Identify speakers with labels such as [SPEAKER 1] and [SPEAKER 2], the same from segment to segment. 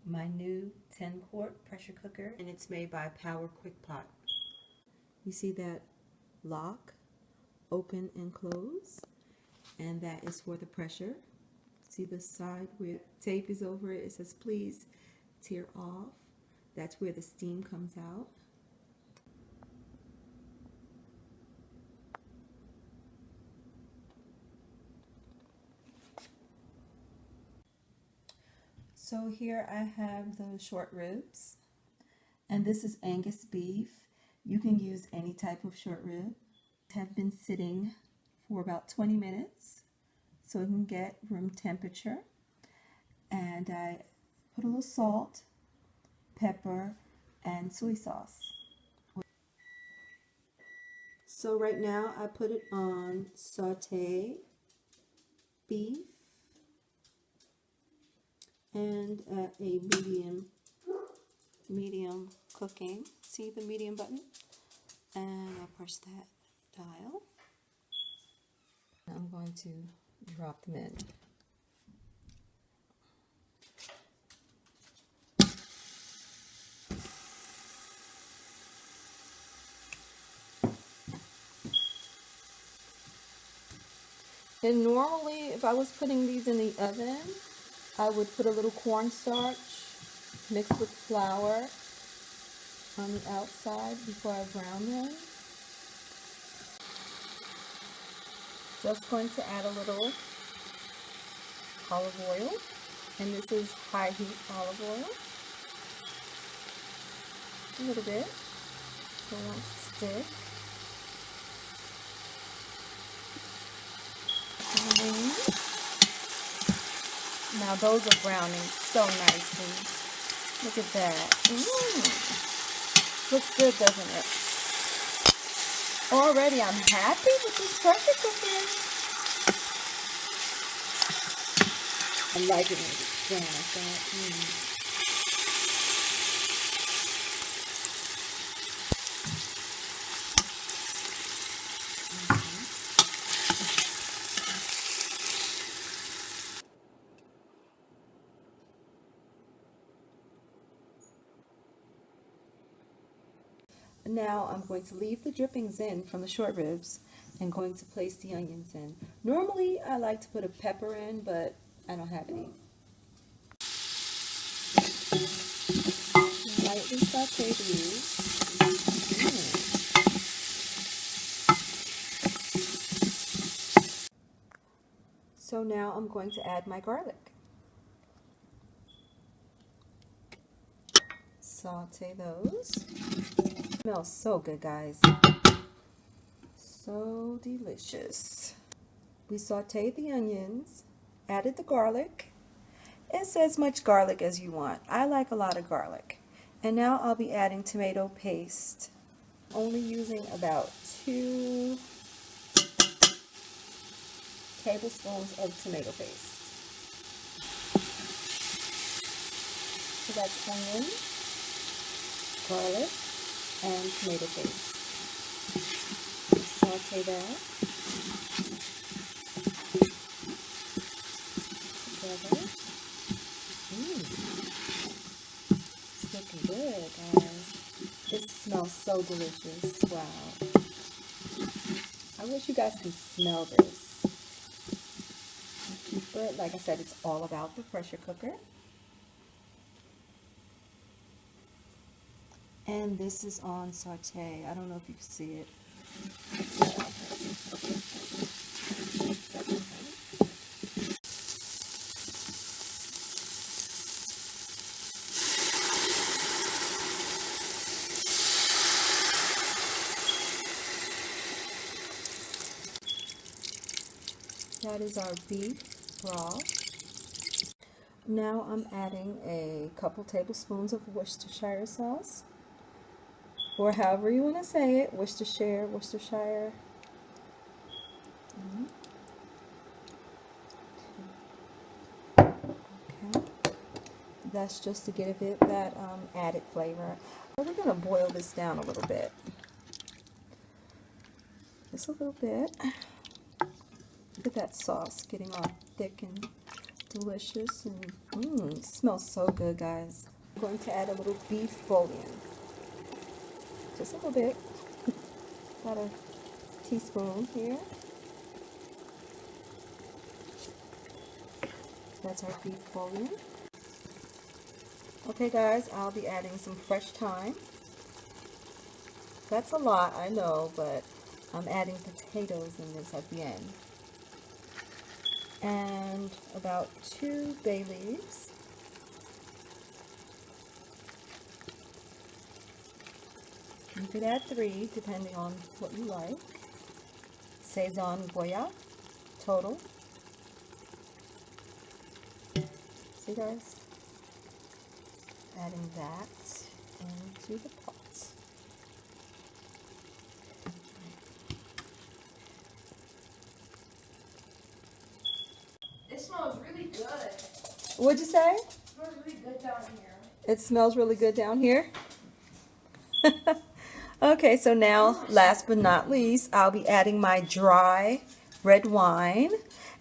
[SPEAKER 1] my new 10-quart pressure cooker, and it's made by Power Quick Pot. You see that lock, open and close, and that is for the pressure. See the side where tape is over it, it says please tear off. That's where the steam comes out. So here I have the short ribs, and this is Angus beef. You can use any type of short rib. Have been sitting for about 20 minutes so it can get room temperature. And I put a little salt, pepper, and soy sauce. So right now I put it on saute beef and at a medium cooking. See the medium button? And I'll push that dial. I'm going to drop them in. And normally, if I was putting these in the oven, I would put a little cornstarch mixed with flour on the outside before I brown them. Just going to add a little olive oil, and this is high heat olive oil. A little bit, so it won't stick. Now those are browning so nicely. Look at that. Looks good, doesn't it? Already I'm happy with this pressure cooker. I like it when it's brown like that. Now I'm going to leave the drippings in from the short ribs and going to place the onions in. Normally I like to put a pepper in, but I don't have any. Lightly saute these. So now I'm going to add my garlic. Saute those. Smells so good, guys. So delicious. We sauteed the onions, added the garlic. It's as much garlic as you want. I like a lot of garlic. And now I'll be adding tomato paste. Only using about 2 tablespoons of tomato paste. So that's onion, garlic, and tomato paste. Saute that together. It's looking good, guys. This smells so delicious. Wow. I wish you guys could smell this. But like I said, it's all about the pressure cooker. And this is on saute. I don't know if you can see it. That is our beef broth. Now I'm adding a couple tablespoons of Worcestershire sauce, or however you want to say it, Worcestershire. Okay. That's just to give it that added flavor. We're going to boil this down a little bit. Just a little bit. Look at that sauce getting all thick and delicious and it smells so good, guys. I'm going to add a little beef bouillon. Just a little bit. About a teaspoon here. That's our beef bouillon. Okay guys, I'll be adding some fresh thyme. That's a lot, I know, but I'm adding potatoes in this at the end. And about 2 bay leaves. You could add 3 depending on what you like. Saxon GOYA total. See guys? Adding that into the pot.
[SPEAKER 2] It smells really good.
[SPEAKER 1] What'd you say?
[SPEAKER 2] It smells really good down here.
[SPEAKER 1] It smells really good down here. Okay, so now, last but not least, I'll be adding my dry red wine.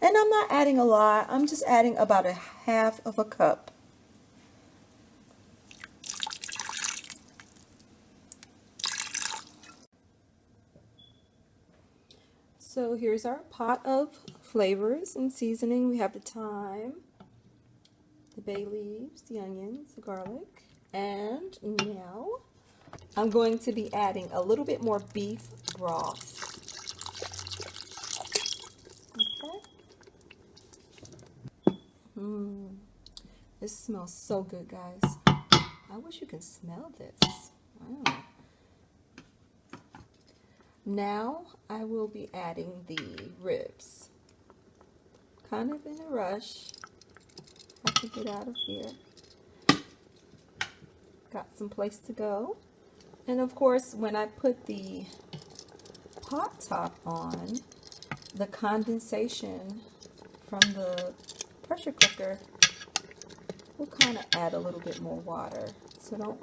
[SPEAKER 1] And I'm not adding a lot. I'm just adding about a half of a cup. So here's our pot of flavors and seasoning. We have the thyme, the bay leaves, the onions, the garlic, and now I'm going to be adding a little bit more beef broth. Okay. This smells so good, guys. I wish you could smell this. Wow. Now I will be adding the ribs. Kind of in a rush. I have to get out of here. Got some place to go. And of course, when I put the pot top on, the condensation from the pressure cooker will kind of add a little bit more water. So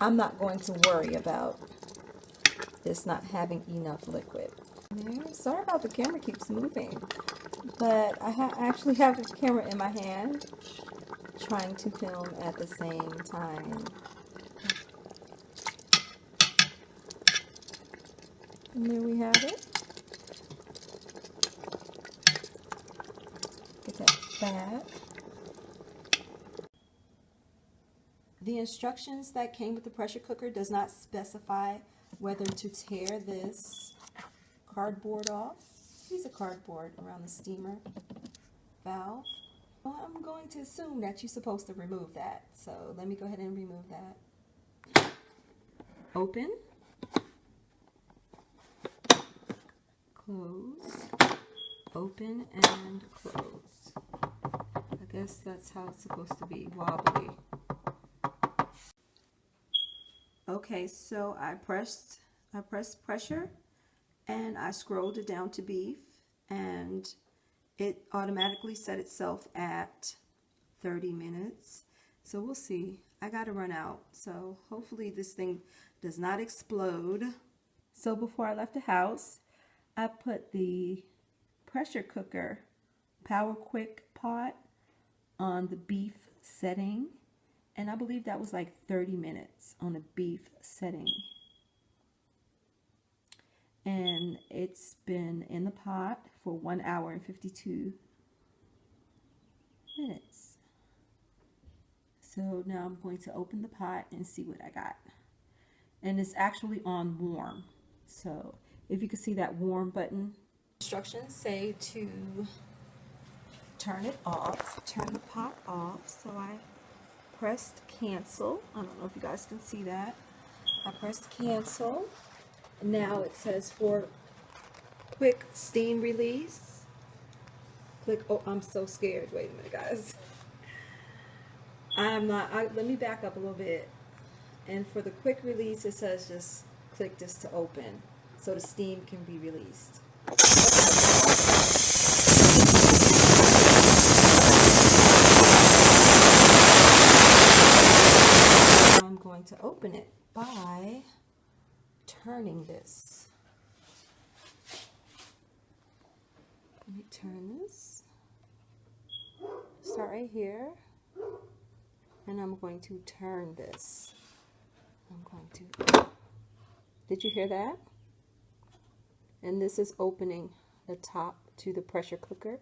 [SPEAKER 1] I'm not going to worry about this not having enough liquid. Sorry about the camera keeps moving, but I actually have the camera in my hand trying to film at the same time. And there we have it. Get that fat. The instructions that came with the pressure cooker does not specify whether to tear this cardboard off. Piece of cardboard around the steamer valve. Well, I'm going to assume that you're supposed to remove that. So let me go ahead and remove that. Open. Close. Open and close. I guess that's how it's supposed to be, wobbly. Okay, so I pressed pressure and I scrolled it down to beef and it automatically set itself at 30 minutes. So we'll see. I gotta run out. So hopefully this thing does not explode. So before I left the house, I put the pressure cooker Power Quick pot on the beef setting. And I believe that was like 30 minutes on a beef setting. And it's been in the pot for 1 hour and 52 minutes. So now I'm going to open the pot and see what I got. And it's actually on warm. So if you can see that warm button. Instructions say to turn it off, turn the pot off. So I pressed cancel. I don't know if you guys can see that. I pressed cancel. Now it says for quick steam release. Click. Oh, I'm so scared. Wait a minute, guys. I'm not. Let me back up a little bit. And for the quick release, it says just click this to open so the steam can be released. I'm going to open it by turning this. Let me turn this. Just start right here, and I'm going to turn this. Did you hear that? And this is opening the top to the pressure cooker.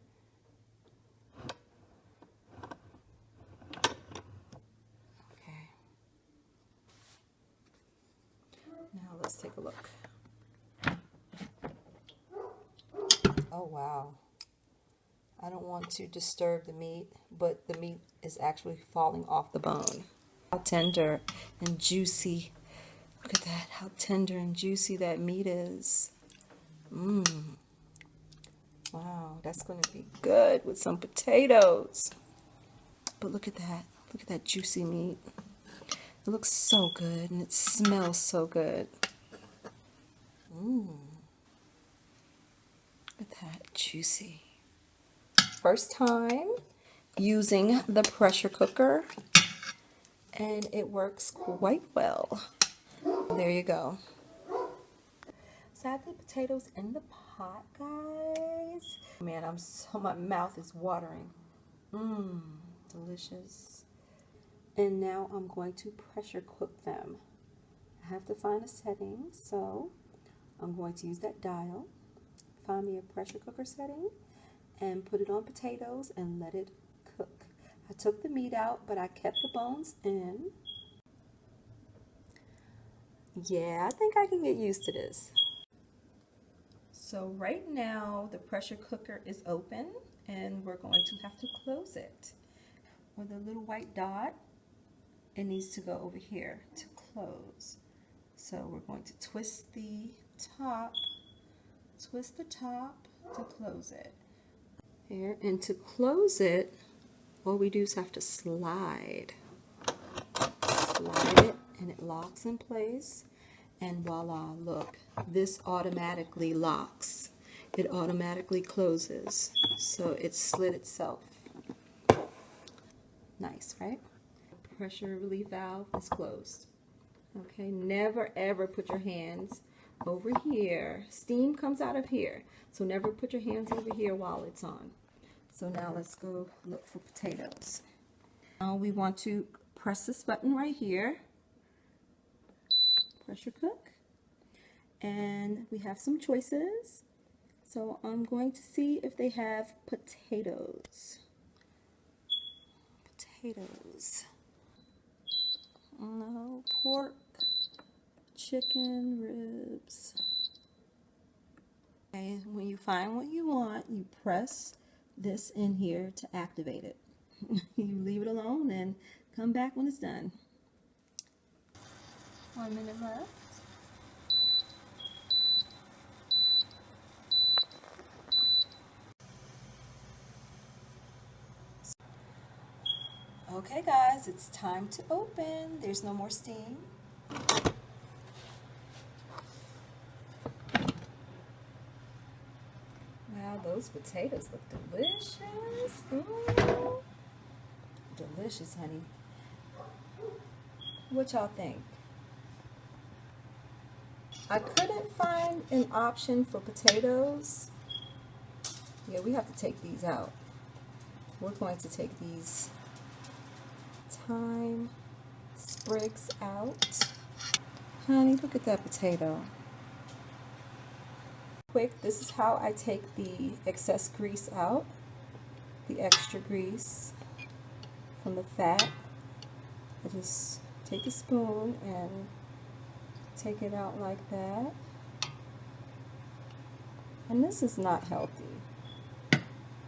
[SPEAKER 1] Okay. Now let's take a look. Oh wow. I don't want to disturb the meat, but the meat is actually falling off the bone. How tender and juicy. Look at that, how tender and juicy that meat is. Wow, that's going to be good with some potatoes. But look at that juicy meat. It looks so good and it smells so good. Look at that, juicy. First time using the pressure cooker, and it works quite well. There you go. So I have the potatoes in the pot, guys. Man, my mouth is watering. Delicious. And now I'm going to pressure cook them. I have to find a setting, so I'm going to use that dial. Find me a pressure cooker setting and put it on potatoes and let it cook. I took the meat out, but I kept the bones in. Yeah, I think I can get used to this. So right now the pressure cooker is open and we're going to have to close it. With a little white dot, it needs to go over here to close. So we're going to twist the top to close it. Here, and to close it, all we do is have to slide it, and it locks in place, and voila, look, this automatically locks. It automatically closes, so it slid itself. Nice, right? Pressure relief valve is closed. Okay, never ever put your hands over here. Steam comes out of here, so never put your hands over here while it's on. So now let's go look for potatoes. Now we want to press this button right here, pressure cook, and we have some choices. So I'm going to see if they have potatoes. No, pork, chicken, ribs. Okay, when you find what you want, you press this in here to activate it. You leave it alone and come back when it's done. 1 minute left. Okay guys, it's time to open. There's no more steam. Wow, those potatoes look delicious. Delicious, honey. What y'all think? I couldn't find an option for potatoes. Yeah, we have to take these out. We're going to take these thyme sprigs out. Honey, look at that potato. Quick, this is how I take the excess grease out, the extra grease from the fat. I just take a spoon and take it out like that. And this is not healthy.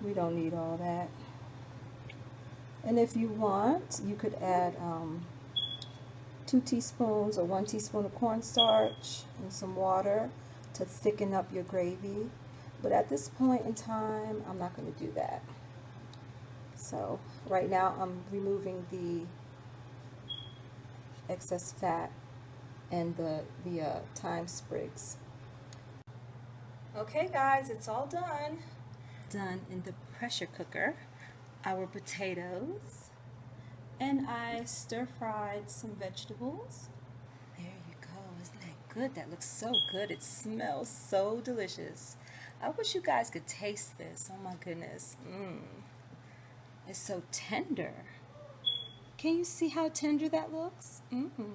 [SPEAKER 1] We don't need all that. And if you want, you could add 2 teaspoons or 1 teaspoon of cornstarch and some water to thicken up your gravy. But at this point in time, I'm not going to do that. So right now I'm removing the excess fat and the thyme sprigs. Okay guys, it's all done. Done in the pressure cooker. Our potatoes, and I stir-fried some vegetables. There you go. Isn't that good? That looks so good. It smells so delicious. I wish you guys could taste this. Oh my goodness. is so tender. Can you see how tender that looks? Mm-hmm.